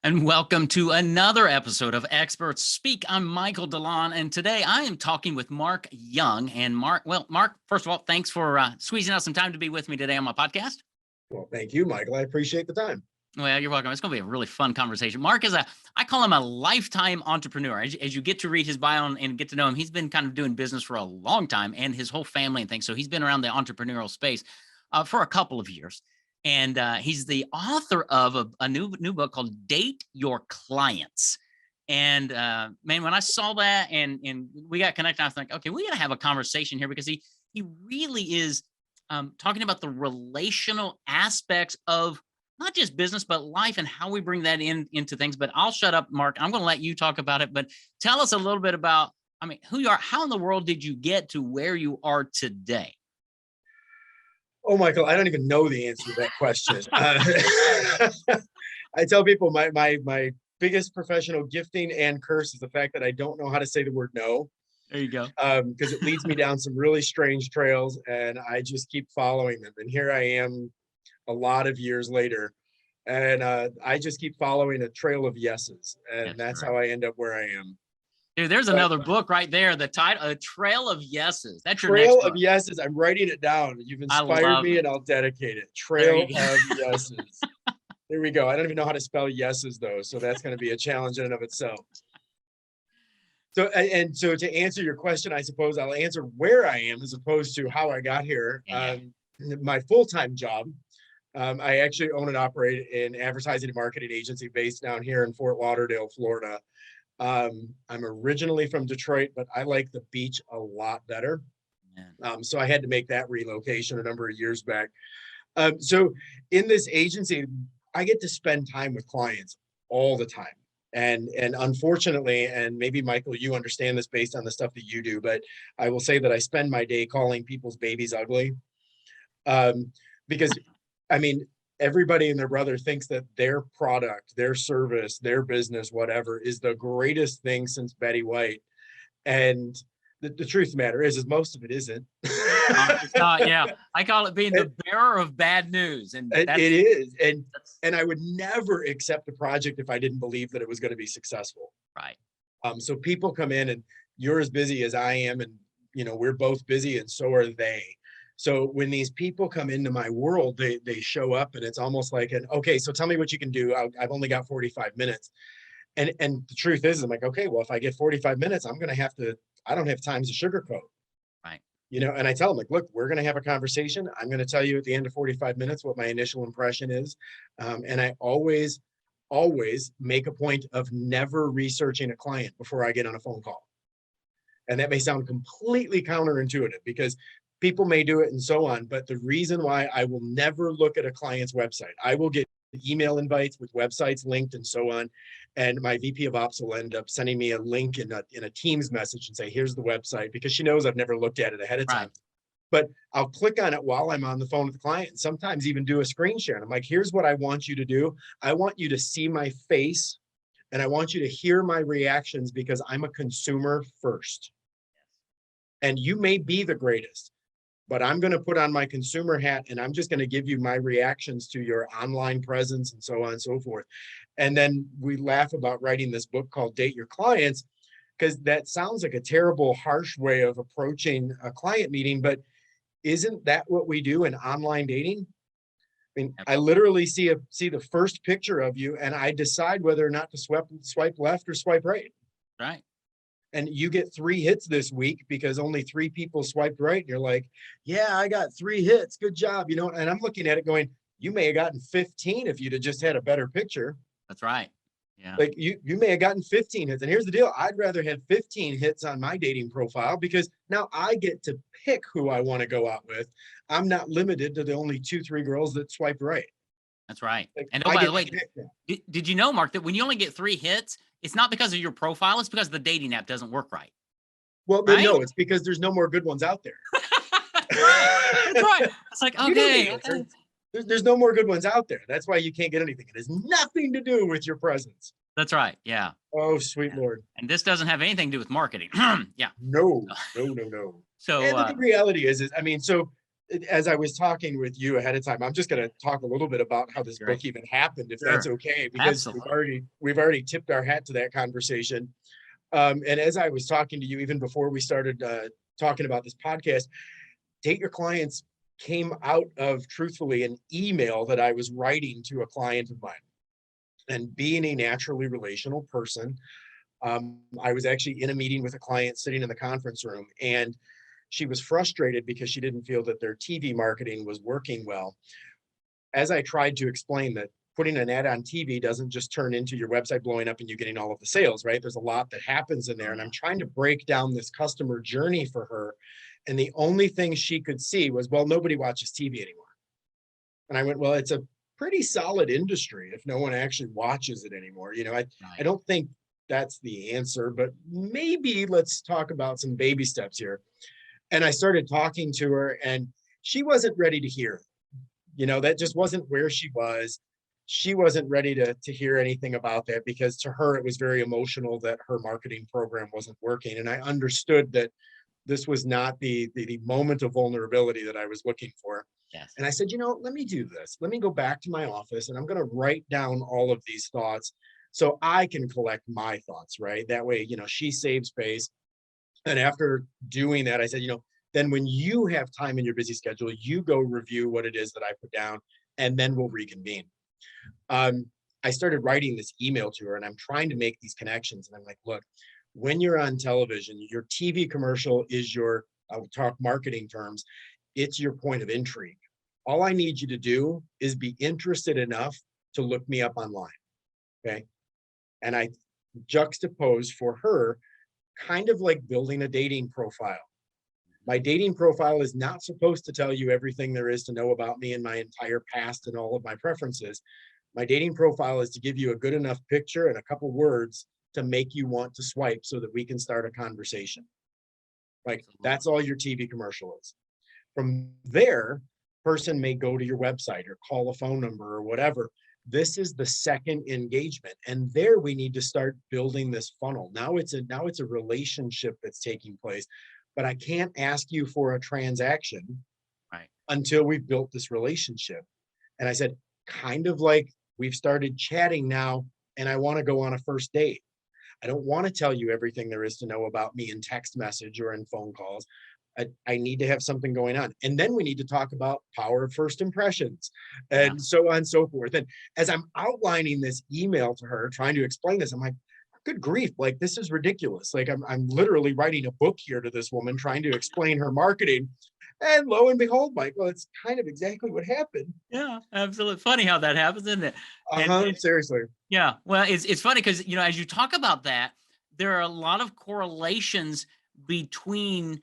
And welcome to another episode of Experts Speak. I'm Michael DeLon, and today I am talking with Mark Young. And Mark, first of all, thanks for squeezing out some time to be with me today on my podcast. Well, thank you, Michael. I appreciate the time. Well, you're welcome. It's going to be a really fun conversation. Mark is I call him a lifetime entrepreneur. As you get to read his bio and get to know him, he's been kind of doing business for a long time, and his whole family and things. So he's been around the entrepreneurial space for a couple of years. And he's the author of a new book called Date Your Clients. And man, when I saw that and we got connected, I was like, okay, we got to have a conversation here because he really is talking about the relational aspects of not just business, but life and how we bring that into things. But I'll shut up, Mark. I'm going to let you talk about it. But tell us a little bit about, who you are. How in the world did you get to where you are today? Oh, Michael, I don't even know the answer to that question. I tell people my biggest professional gifting and curse is the fact that I don't know how to say the word no. There you go. Because it leads me down some really strange trails, and I just keep following them. And here I am a lot of years later, and I just keep following a trail of yeses, and that's how I end up where I am. Dude, there's another book right there. The title, A Trail of Yeses. That's your Trail next book. of Yeses. I'm writing it down. You've inspired me, and I'll dedicate it. Trail of Yeses. There we go. I don't even know how to spell yeses, though, so that's going to be a challenge in and of itself. So to answer your question, I suppose I'll answer where I am as opposed to how I got here. My full-time job, I actually own and operate an advertising and marketing agency based down here in Fort Lauderdale, Florida. I'm originally from Detroit, but I like the beach a lot better. So I had to make that relocation a number of years back. So in this agency, I get to spend time with clients all the time. And unfortunately, and maybe Michael, you understand this based on the stuff that you do, but I will say that I spend my day calling people's babies ugly. Because everybody and their brother thinks that their product, their service, their business, whatever, is the greatest thing since Betty White. And the truth of the matter is most of it isn't. It's not, yeah. I call it being the bearer of bad news. And it is. And I would never accept a project if I didn't believe that it was going to be successful. Right. So people come in and you're as busy as I am, and we're both busy, and so are they. So when these people come into my world, they show up, and it's almost like okay, so tell me what you can do. I've only got 45 minutes. And the truth is, I'm like, okay, well, if I get 45 minutes, I don't have time to sugarcoat. Right. And I tell them, like, look, we're going to have a conversation. I'm going to tell you at the end of 45 minutes what my initial impression is. And I always make a point of never researching a client before I get on a phone call. And that may sound completely counterintuitive because people may do it and so on, but the reason why I will never look at a client's website, I will get email invites with websites linked and so on, and my VP of Ops will end up sending me a link in a Teams message and say, here's the website, because she knows I've never looked at it ahead of time. Right. But I'll click on it while I'm on the phone with the client, and sometimes even do a screen share. And I'm like, here's what I want you to do. I want you to see my face, and I want you to hear my reactions, because I'm a consumer first. And you may be the greatest, but I'm going to put on my consumer hat, and I'm just going to give you my reactions to your online presence and so on and so forth. And then we laugh about writing this book called Date Your Clients, because that sounds like a terrible, harsh way of approaching a client meeting, but isn't that what we do in online dating? I literally see the first picture of you, and I decide whether or not to swipe left or swipe right. Right. And you get 3 hits this week because only 3 people swiped right. And you're like, yeah, I got 3 hits. Good job. And I'm looking at it going, you may have gotten 15 if you'd have just had a better picture. That's right. Yeah. Like you may have gotten 15 hits. And here's the deal. I'd rather have 15 hits on my dating profile, because now I get to pick who I want to go out with. I'm not limited to the only 2-3 girls that swiped right. That's right. Like, and by the way, did you know, Mark, that when you only get 3 hits, it's not because of your profile, it's because the dating app doesn't work right. Well, right? No, it's because there's no more good ones out there. Right. That's right. It's like, okay. There's no more good ones out there. That's why you can't get anything. It has nothing to do with your presence. That's right. Yeah. Oh, sweet Lord. And this doesn't have anything to do with marketing. Yeah. No. So and the reality is, so as I was talking with you ahead of time, I'm just going to talk a little bit about how this book Great. even happened, if that's Sure. okay, because Absolutely. we've already tipped our hat to that conversation. And as I was talking to you, even before we started talking about this podcast, Date Your Clients came out of, truthfully, an email that I was writing to a client of mine. And being a naturally relational person, I was actually in a meeting with a client sitting in the conference room, and she was frustrated because she didn't feel that their TV marketing was working well. As I tried to explain that putting an ad on TV doesn't just turn into your website blowing up and you getting all of the sales, right? There's a lot that happens in Oh there. And I'm yeah. trying to break down this customer journey for her. And the only thing she could see was, well, nobody watches TV anymore. And I went, well, it's a pretty solid industry if no one actually watches it anymore. I Right. don't think that's the answer, but maybe let's talk about some baby steps here. And I started talking to her, and she wasn't ready to hear it. That just wasn't where she was. She wasn't ready to hear anything about that, because to her it was very emotional that her marketing program wasn't working. And I understood that this was not the moment of vulnerability that I was looking for. Yes. And I said, let me do this. Let me go back to my office and I'm going to write down all of these thoughts so I can collect my thoughts, right? That way, she saves face. And after doing that, I said, then when you have time in your busy schedule, you go review what it is that I put down, and then we'll reconvene. Um, I started writing this email to her, and I'm trying to make these connections. And I'm like, look, when you're on television, your TV commercial is I'll talk marketing terms, it's your point of intrigue. All I need you to do is be interested enough to look me up online. Okay. And I juxtaposed for her, kind of like building a dating profile. My dating profile is not supposed to tell you everything there is to know about me and my entire past and all of my preferences. My dating profile is to give you a good enough picture and a couple words to make you want to swipe so that we can start a conversation. Like, that's Absolutely. all your TV commercial is. From there, person may go to your website or call a phone number or whatever. This is the second engagement. And there we need to start building this funnel. Now it's a relationship that's taking place. But I can't ask you for a transaction Right. until we've built this relationship. And I said, kind of like we've started chatting now, and I want to go on a first date. I don't want to tell you everything there is to know about me in text message or in phone calls. I need to have something going on. And then we need to talk about power of first impressions Yeah. and so on and so forth. And as I'm outlining this email to her, trying to explain this, I'm like, good grief, like this is ridiculous. Like I'm literally writing a book here to this woman, trying to explain her marketing. And lo and behold, Michael, it's kind of exactly what happened. Yeah. Absolutely. Funny how that happens, isn't it? And Seriously. yeah, well, it's funny because as you talk about that, there are a lot of correlations between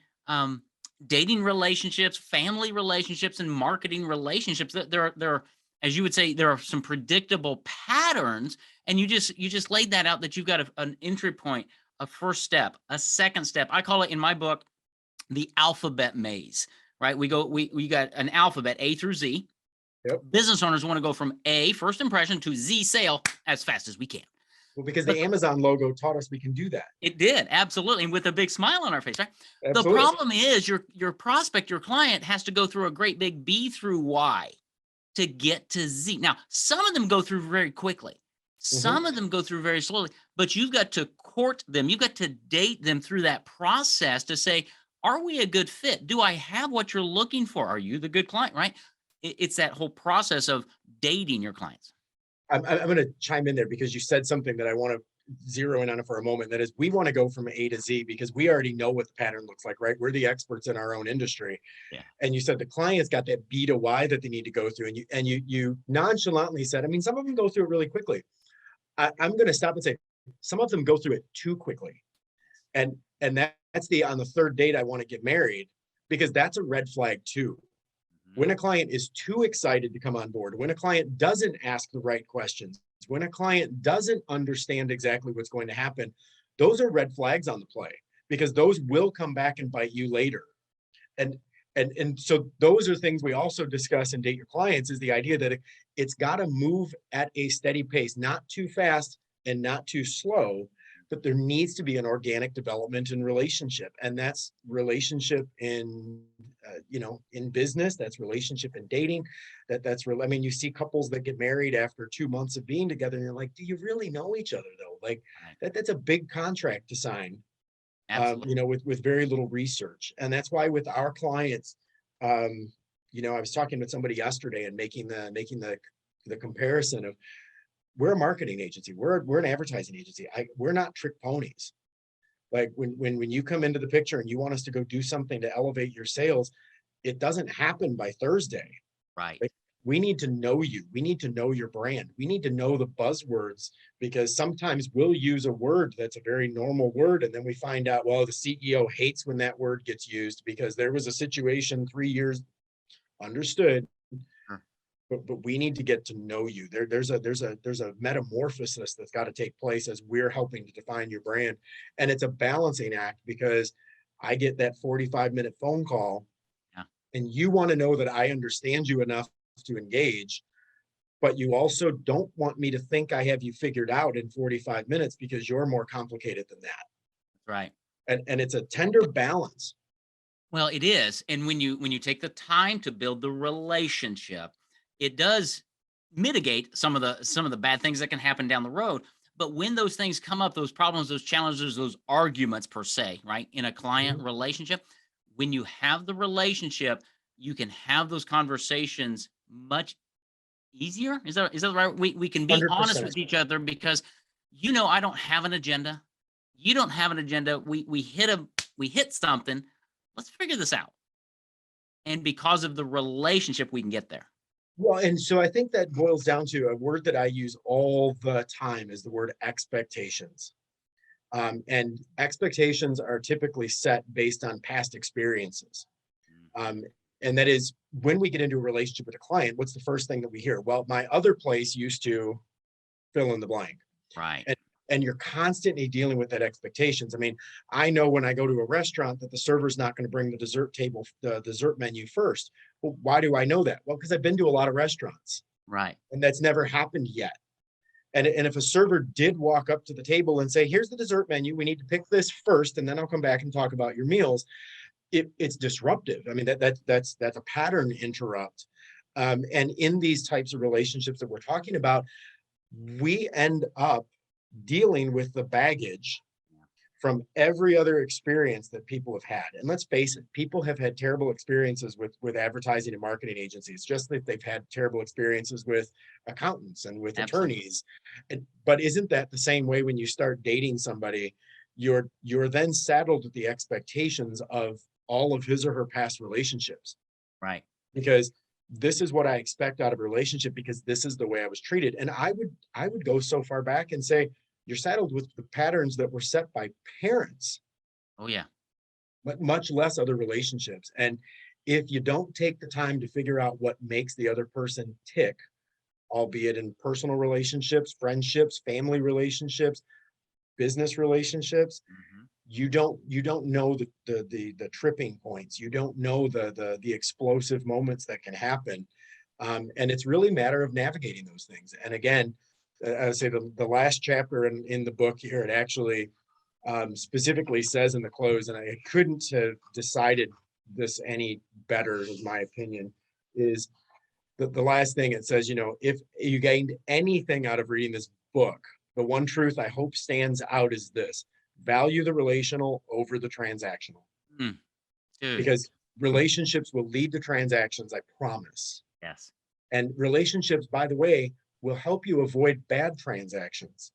dating relationships, family relationships, and marketing relationships. There are, as you would say, there are some predictable patterns, and you just laid that out that you've got an entry point, a first step, a second step. I call it in my book the alphabet maze. Right? We got an alphabet A through Z. Yep. Business owners want to go from A, first impression, to Z, sale as fast as we can. Well, because But the Amazon logo taught us we can do that. it did, absolutely, and with a big smile on our face, right? The Absolutely. problem is your prospect, your client has to go through a great big B through Y to get to Z. Now, some of them go through very quickly. Mhm. Some of them go through very slowly, but you've got to court them. You've got to date them through that process to say, are we a good fit? Do I have what you're looking for? Are you the good client, right? It's that whole process of dating your clients. I'm going to chime in there because you said something that I want to zero in on it for a moment. That is, we want to go from A to Z because we already know what the pattern looks like, right? We're the experts in our own industry. Yeah. And you said the client's got that B to Y that they need to go through. And you nonchalantly said, I mean, some of them go through it really quickly. I'm going to stop and say, some of them go through it too quickly. And that's on the third date I want to get married, because that's a red flag too. Mhm. When a client is too excited to come on board, when a client doesn't ask the right questions, when a client doesn't understand exactly what's going to happen, those are red flags on the play, because those will come back and bite you later. And and so those are things we also discuss in Date Your Clients, is the idea that it's got to move at a steady pace, not too fast and not too slow, but there needs to be an organic development in relationship. And that's relationship in, in business, that's relationship in dating, that's real. I mean, you see couples that get married after 2 months of being together and you're like, do you really know each other though? Like Right. that's a big contract to sign, Absolutely. with very little research. And that's why with our clients, I was talking with somebody yesterday and making the comparison of, we're a marketing agency, we're an advertising agency. We're not trick ponies. Like when you come into the picture and you want us to go do something to elevate your sales, it doesn't happen by Thursday. Right. Like, we need to know you. We need to know your brand. We need to know the buzzwords, because sometimes we'll use a word that's a very normal word. And then we find out, well, the CEO hates when that word gets used because there was a situation 3 years. Understood. Sure. But we need to get to know you. There's a metamorphosis that's got to take place as we're helping to define your brand. And it's a balancing act, because I get that 45-minute phone call, Yeah. and you want to know that I understand you enough to engage, but you also don't want me to think I have you figured out in 45 minutes, because you're more complicated than that. Right. And it's a tender balance. Well, it is. And when you take the time to build the relationship, it does mitigate some of the bad things that can happen down the road. But when those things come up, those problems, those challenges, those arguments per se, right? In a client Mhm. relationship, when you have the relationship, you can have those conversations much easier. Is that right? We can be honest 100%. with each other because I don't have an agenda. You don't have an agenda. We hit something. Let's figure this out. And because of the relationship, we can get there. Well, and so I think that boils down to a word that I use all the time, is the word expectations. And expectations are typically set based on past experiences. Mhm. Um, and that is, when we get into a relationship with a client, what's the first thing that we hear? Well, my other place used to fill in the blank. Right. And you're constantly dealing with that expectations. I mean, I know when I go to a restaurant that the server's not going to bring the dessert menu first. Well, why do I know that? Well, because I've been to a lot of restaurants, Right. and that's never happened yet. And if a server did walk up to the table and say, here's the dessert menu, we need to pick this first, and then I'll come back and talk about your meals, it's disruptive. I mean, that's a pattern interrupt. And in these types of relationships that we're talking about, we end up dealing with the baggage from every other experience that people have had. And let's face it, people have had terrible experiences with advertising and marketing agencies, just like they've had terrible experiences with accountants and with Absolutely. attorneys. But isn't that the same way when you start dating somebody? You're then saddled with the expectations of all of his or her past relationships, Right. because this is what I expect out of a relationship, because this is the way I was treated. And I would go so far back and say, you're saddled with the patterns that were set by parents, Oh yeah. but much less other relationships. And if you don't take the time to figure out what makes the other person tick, albeit in personal relationships, friendships, family relationships, business relationships, Hmm. you don't know the tripping points. You don't know the explosive moments that can happen. And it's really a matter of navigating those things. And again, I would say the last chapter in the book here, it actually specifically says in the close, and I couldn't have decided this any better, in my opinion, is the last thing it says, if you gained anything out of reading this book, the one truth I hope stands out is this: value the relational over the transactional, Mm, dude. because relationships will lead to transactions, I promise. Yes. And relationships, by the way, will help you avoid bad transactions.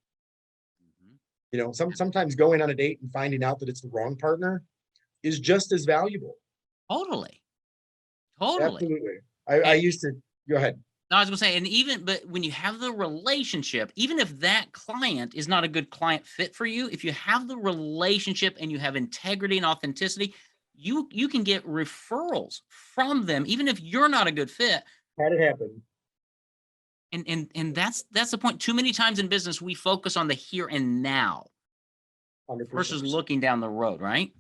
Hmm. Sometimes going on a date and finding out that it's the wrong partner is just as valuable. Totally. Totally. Absolutely. I And, used to go ahead. no, I was gonna say, and even but when you have the relationship, even if that client is not a good client fit for you, if you have the relationship and you have integrity and authenticity, you can get referrals from them, even if you're not a good fit. Had it happen. And that's the point. Too many times in business, we focus on the here and now versus 100%. looking down the road, right?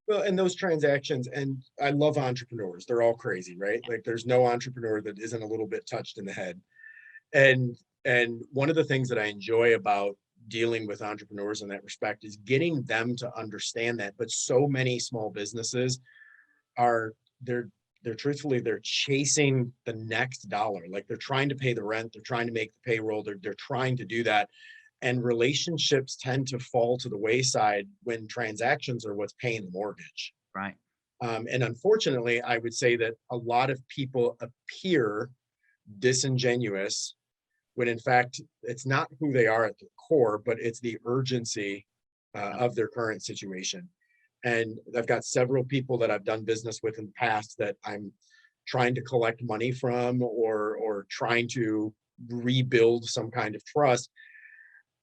Well, and those transactions, and I love entrepreneurs. They're all crazy, right? Like there's no entrepreneur that isn't a little bit touched in the head. And one of the things that I enjoy about dealing with entrepreneurs in that respect is getting them to understand that. But so many small businesses are, they're truthfully, they're chasing the next dollar. Like they're trying to pay the rent, they're trying to make the payroll, they're trying to do that. And relationships tend to fall to the wayside when transactions are what's paying the mortgage. Right. And unfortunately, I would say that a lot of people appear disingenuous when in fact it's not who they are at the core, but it's the urgency of their current situation. And I've got several people that I've done business with in the past that I'm trying to collect money from, or trying to rebuild some kind of trust.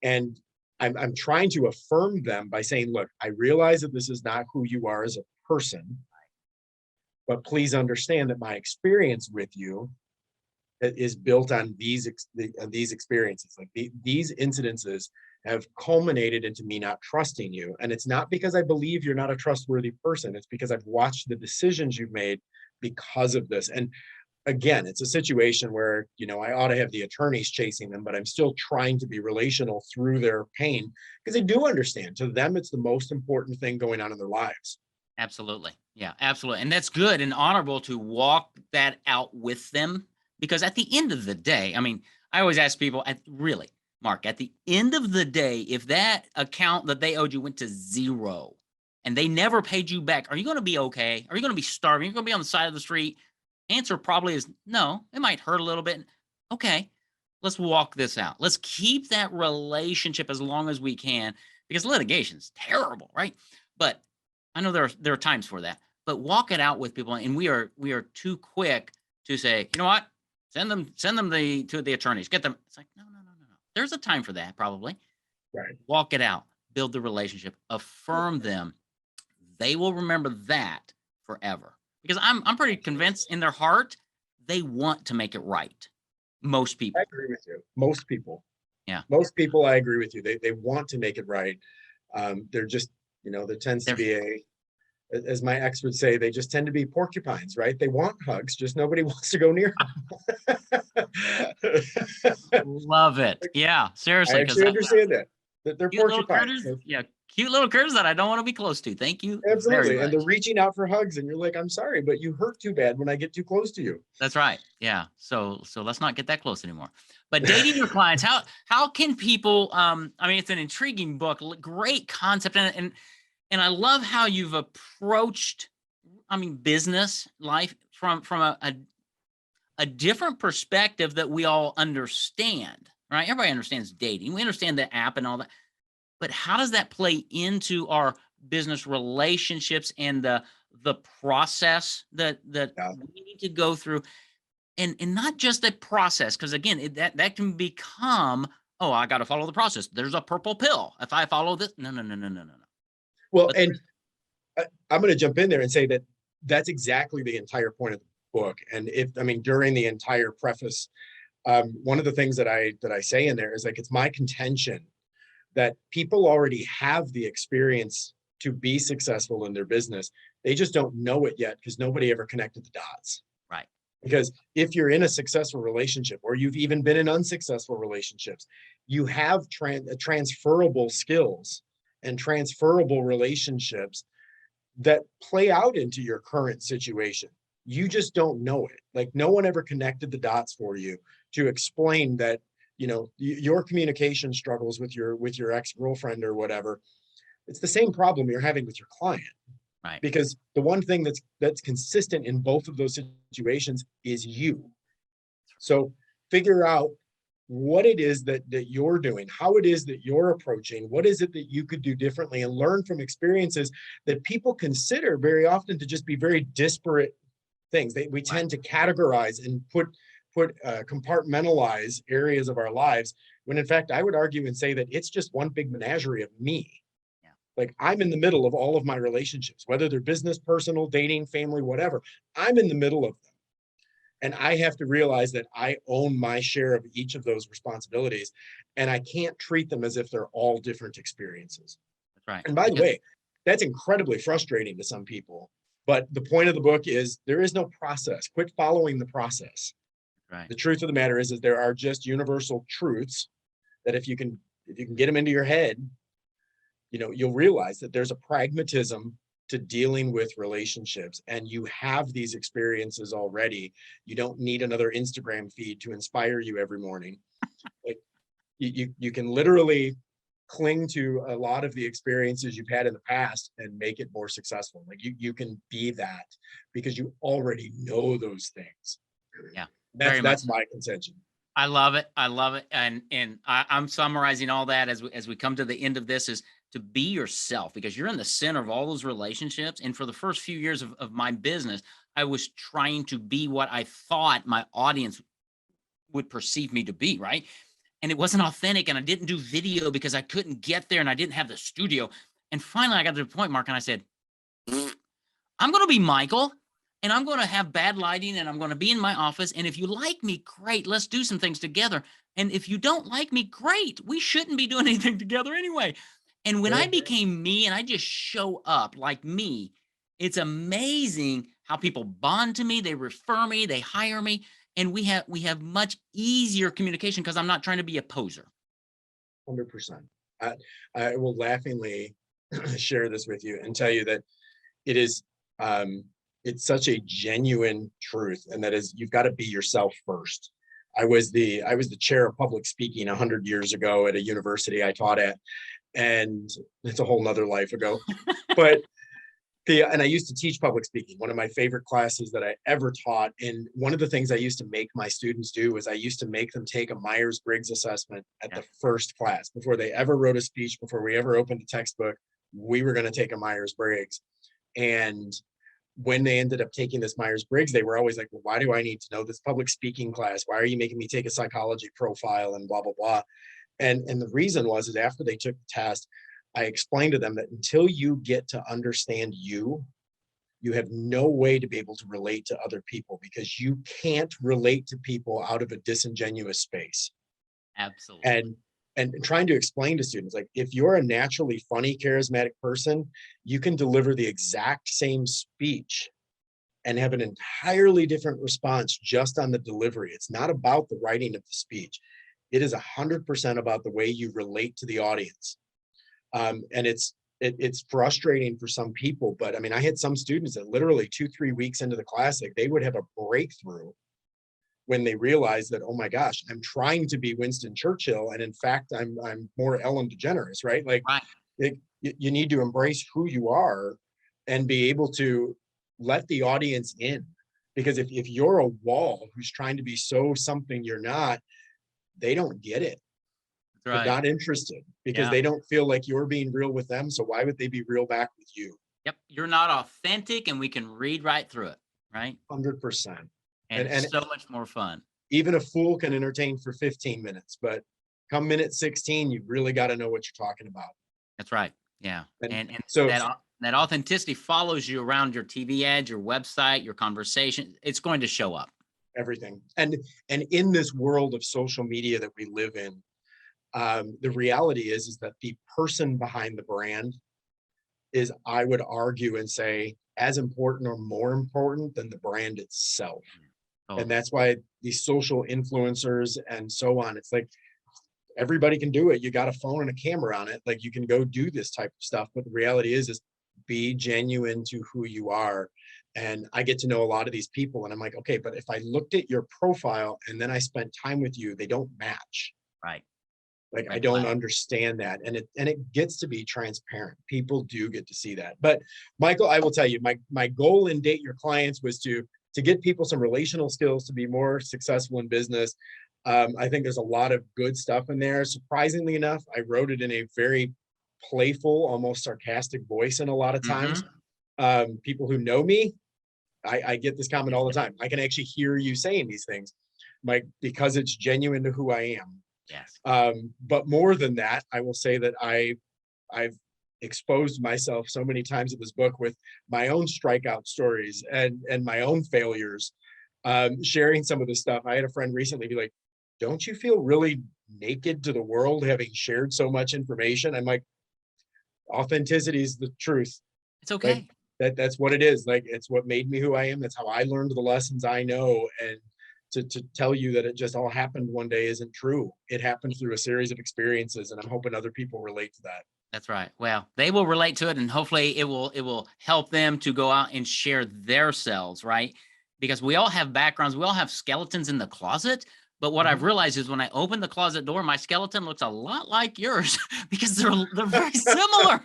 And I'm trying to affirm them by saying, look, I realize that this is not who you are as a person, but please understand that my experience with you is built on these experiences. Like these incidences have culminated into me not trusting you. And it's not because I believe you're not a trustworthy person. It's because I've watched the decisions you've made because of this. And again, it's a situation where, you know, I ought to have the attorneys chasing them, but I'm still trying to be relational through their pain because they do understand. To them, it's the most important thing going on in their lives. Absolutely. Yeah, absolutely. And that's good and honorable to walk that out with them, because at the end of the day, I mean, I always ask people, really, Mark, at the end of the day, if that account that they owed you went to zero and they never paid you back, are you going to be okay? Are you going to be starving? You're going to be on the side of the street? Answer probably is no. It might hurt a little bit. Okay, let's walk this out. Let's keep that relationship as long as we can, because litigation is terrible, right? But I know there are times for that. But walk it out with people, and we are too quick to say, you know what, send them to the attorneys, get them. It's like no. There's a time for that, probably. Right. Walk it out, build the relationship, affirm them. They will remember that forever. Because I'm pretty convinced in their heart they want to make it right. Most I people. agree with you. Most people. Yeah. Most people, I agree with you. They want to make it right. They're just, you know, there tends to They're be as my ex would say, they just tend to be porcupines, right? They want hugs, just nobody wants to go near them. love it. Yeah, I seriously, because actually understand that they're cute little porcupines. critters. Yeah, cute little critters that I don't want to be close to. Thank you very Absolutely. And they're much. reaching out for hugs, and you're like, I'm sorry, but you hurt too bad when I get too close to you. That's right. Yeah. So let's not get that close anymore. But dating your clients, how can people I mean, it's an intriguing book, great concept, and I love how you've approached, I mean, business life from a different perspective that we all understand, right? Everybody understands dating. We understand the app and all that. But how does that play into our business relationships and the process that Yeah. we need to go through? And not just a process, because again, that can become, oh, I got to follow the process. There's a purple pill. If I follow this, no. Well, But and I'm going to jump in there and say that that's exactly the entire point of the book. And I mean, during the entire preface, one of the things that I say in there is like, it's my contention that people already have the experience to be successful in their business. They just don't know it yet because nobody ever connected the dots. right, Because if you're in a successful relationship, or you've even been in unsuccessful relationships, you have transferable skills and transferable relationships that play out into your current situation. You just don't know it. Like no one ever connected the dots for you to explain that, you know, your communication struggles with your ex-girlfriend or whatever. It's the same problem you're having with your client. right. Because the one thing that's consistent in both of those situations is you. So figure out what it is that you're doing, how it is that you're approaching, what is it that you could do differently, and learn from experiences that people consider very often to just be very disparate things. We tend to categorize and compartmentalize areas of our lives, when in fact I would argue and say that it's just one big menagerie of me. Yeah. Like I'm in the middle of all of my relationships, whether they're business, personal, dating, family, whatever. I'm in the middle of them. And I have to realize that I own my share of each of those responsibilities. And I can't treat them as if they're all different experiences. That's right. And by the Because way, that's incredibly frustrating to some people. But the point of the book is there is no process. Quit following the process. right. The truth of the matter is there are just universal truths that if if you can get them into your head, you'll realize that there's a pragmatism to dealing with relationships, and you have these experiences already. You don't need another Instagram feed to inspire you every morning. Like, you can literally cling to a lot of the experiences you've had in the past and make it more successful. Like you can be that because you already know those things. Yeah, That's very much. that's my contention. I love it. I love it. And I'm summarizing all that as we come to the end of this is to be yourself, because you're in the center of all those relationships. And for the first few years of my business, I was trying to be what I thought my audience would perceive me to be, right? And it wasn't authentic. And I didn't do video because I couldn't get there and I didn't have the studio. And finally I got to the point, Mark, and I said, I'm going to be Michael, and I'm going to have bad lighting, and I'm going to be in my office. And if you like me, great. Let's do some things together. And if you don't like me, great. We shouldn't be doing anything together anyway. And when I Sure. became me and I just show up like me, it's amazing how people bond to me. They refer me, they hire me, and we have much easier communication because I'm not trying to be a poser. 100%. I will laughingly share this with you and tell you that it is it's such a genuine truth, and that is you've got to be yourself first. I was the chair of public speaking 100 years ago at a university I taught at, and it's a whole nother life ago. But and I used to teach public speaking, one of my favorite classes that I ever taught. And one of the things I used to make my students do was I used to make them take a Myers-Briggs assessment at Yeah. the first class before they ever wrote a speech, before we ever opened a textbook. We were going to take a Myers-Briggs. And when they ended up taking this Myers-Briggs, they were always like, well, why do I need to know this public speaking class? Why are you making me take a psychology profile and blah, blah, blah. And the reason is after they took the test, I explained to them that until you get to understand you, you have no way to be able to relate to other people, because you can't relate to people out of a disingenuous space. Absolutely. And trying to explain to students, like, if you're a naturally funny, charismatic person, you can deliver the exact same speech and have an entirely different response just on the delivery. It's not about the writing of the speech. It is 100% about the way you relate to the audience. And it's frustrating for some people, but I mean, I had some students that literally 2-3 weeks into the classic, they would have a breakthrough when they realized that, oh my gosh, I'm trying to be Winston Churchill, and in fact, I'm more Ellen DeGeneres, right? Like, Right. you need to embrace who you are and be able to let the audience in. Because if you're a wall who's trying to be so something you're not, they don't get it. That's They're right. not interested because Yeah. they don't feel like you're being real with them. So why would they be real back with you? Yep. You're not authentic, and we can read right through it. Right. 100%. And And it's so much more fun. even a fool can entertain for 15 minutes, but come minute 16, you really got to know what you're talking about. That's right. Yeah. And And so that authenticity follows you around your TV ads, your website, your conversation. It's going to show up. everything. And in this world of social media that we live in, the reality is that the person behind the brand is, I would argue and say, as important or more important than the brand itself. And Totally. that's why these social influencers and so on, it's like everybody can do it. You got a phone and a camera on it. Like, you can go do this type of stuff. But the reality is be genuine to who you are. And I get to know a lot of these people, and I'm like, okay, but if I looked at your profile and then I spent time with you, they don't match. Right. Like, I Red don't flag. understand that. And it gets to be transparent. People do get to see that. But Michael, I will tell you, my goal in Date Your Clients was to get people some relational skills to be more successful in business. I think there's a lot of good stuff in there. Surprisingly enough, I wrote it in a very playful, almost sarcastic voice. And a lot of times, Mhm. people who know me, I get this comment all the time. I can actually hear you saying these things, Mike, because it's genuine to who I am. Yes. But more than that, I will say that I've exposed myself so many times in this book with my own strikeout stories and my own failures, sharing some of this stuff. I had a friend recently be like, don't you feel really naked to the world having shared so much information? I'm like, authenticity is the truth. It's Like, okay. that's what it is. Like, it's what made me who I am. That's how I learned the lessons I know. And to tell you that it just all happened one day isn't true. It happened through a series of experiences, and I'm hoping other people relate to that. That's right. Well, they will relate to it, and hopefully it will help them to go out and share their selves, right? Because we all have backgrounds, we all have skeletons in the closet. But what I've Mhm. realized is when I open the closet door, my skeleton looks a lot like yours because they're very similar,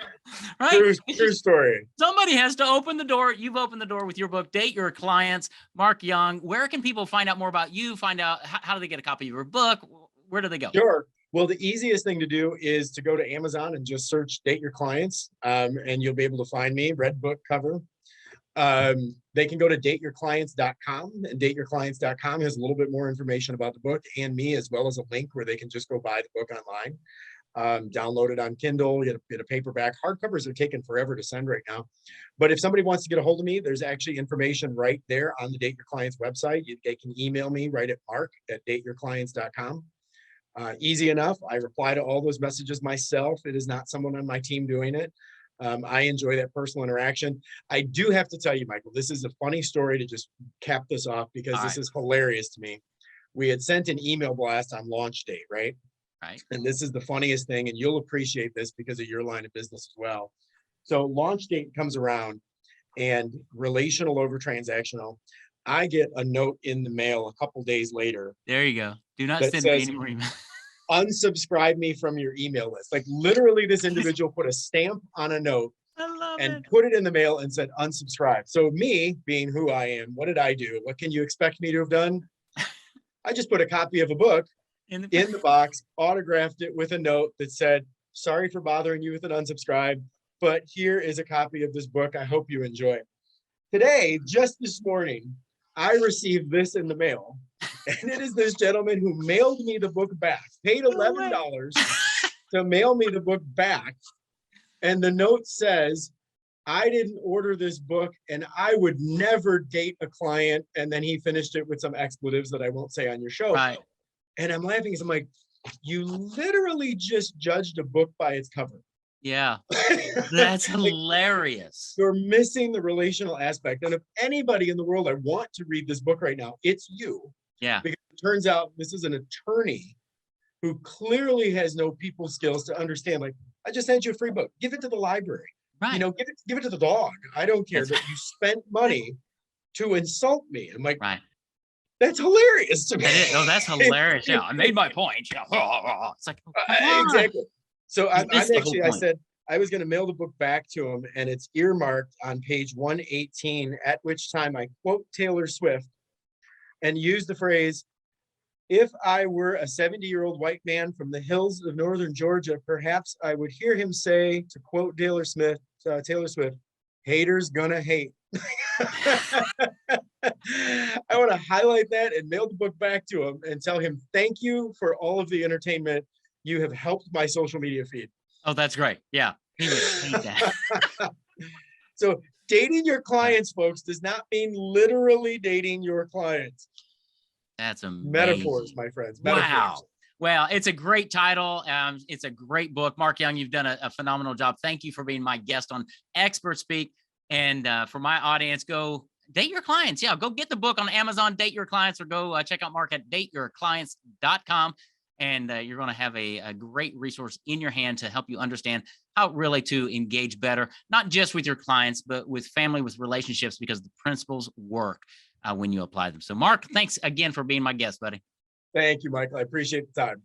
right? It's True just story. somebody has to open the door. You've opened the door with your book, Date Your Clients. Mark Young, where can people find out more about you? Find out how do they get a copy of your book? Where do they go? Sure. Well, the easiest thing to do is to go to Amazon and just search Date Your Clients, and you'll be able to find me, red book cover. They can go to dateyourclients.com, and dateyourclients.com has a little bit more information about the book and me, as well as a link where they can just go buy the book online. Download it on Kindle, get a paperback. Hardcovers are taking forever to send right now. But if somebody wants to get a hold of me, there's actually information right there on the Date Your Clients website. They can email me right at mark@dateyourclients.com. Easy enough. I reply to all those messages myself. It is not someone on my team doing it. I enjoy that personal interaction. I do have to tell you, Michael, this is a funny story to just cap this off because All this right. is hilarious to me. We had sent an email blast on launch date, right? Right. And this is the funniest thing, and you'll appreciate this because of your line of business as well. So launch date comes around, and relational over transactional. I get a note in the mail a couple days later There you go. Do not that send me says, any more email. unsubscribe me from your email list. Like literally, this individual put a stamp on a note I love and it. put it in the mail and said unsubscribe. So me being who I am, what did I do? What can you expect me to have done? I just put a copy of a book In in the box, autographed it with a note that said, sorry for bothering you with an unsubscribe, but here is a copy of this book. I hope you enjoy it. Today, just this morning, I received this in the mail, and it is this gentleman who mailed me the book back, paid No way. $11 to mail me the book back. And the note says, I didn't order this book and I would never date a client. And then he finished it with some expletives that I won't say on your show. Right. And I'm laughing because I'm like, you literally just judged a book by its cover. Yeah. That's Like, hilarious. you're missing the relational aspect. And if anybody in the world I want to read this book right now, it's you. Yeah. Because it turns out this is an attorney who clearly has no people skills to understand. Like, I just sent you a free book. Give it to the library. Right. You know, give it to the dog. I don't care that you spent money to insult me. I'm like, Right. that's hilarious to me. That is, oh, that's hilarious. Yeah. I made my point. Yeah. It's like, come on. Exactly. So I'm missed the whole actually, I point. said I was going to mail the book back to him, and it's earmarked on page 118, at which time I quote Taylor Swift and use the phrase, if I were a 70-year-old white man from the hills of northern Georgia, perhaps I would hear him say, to quote Taylor Swift, haters gonna hate. I want to highlight that and mail the book back to him and tell him, thank you for all of the entertainment. You have helped my social media feed. Oh, that's great. Yeah. He would hate that. So dating your clients, folks, does not mean literally dating your clients. That's amazing. Metaphors, my friends. Metaphors. Wow. Well, it's a great title. It's a great book. Mark Young, you've done a phenomenal job. Thank you for being my guest on Expert Speak. And for my audience, go date your clients. Yeah, go get the book on Amazon, Date Your Clients, or go check out Mark at dateyourclients.com. And you're going to have a great resource in your hand to help you understand how really to engage better, not just with your clients, but with family, with relationships, because the principles work when you apply them. So Mark, thanks again for being my guest, buddy. Thank you, Michael. I appreciate the time.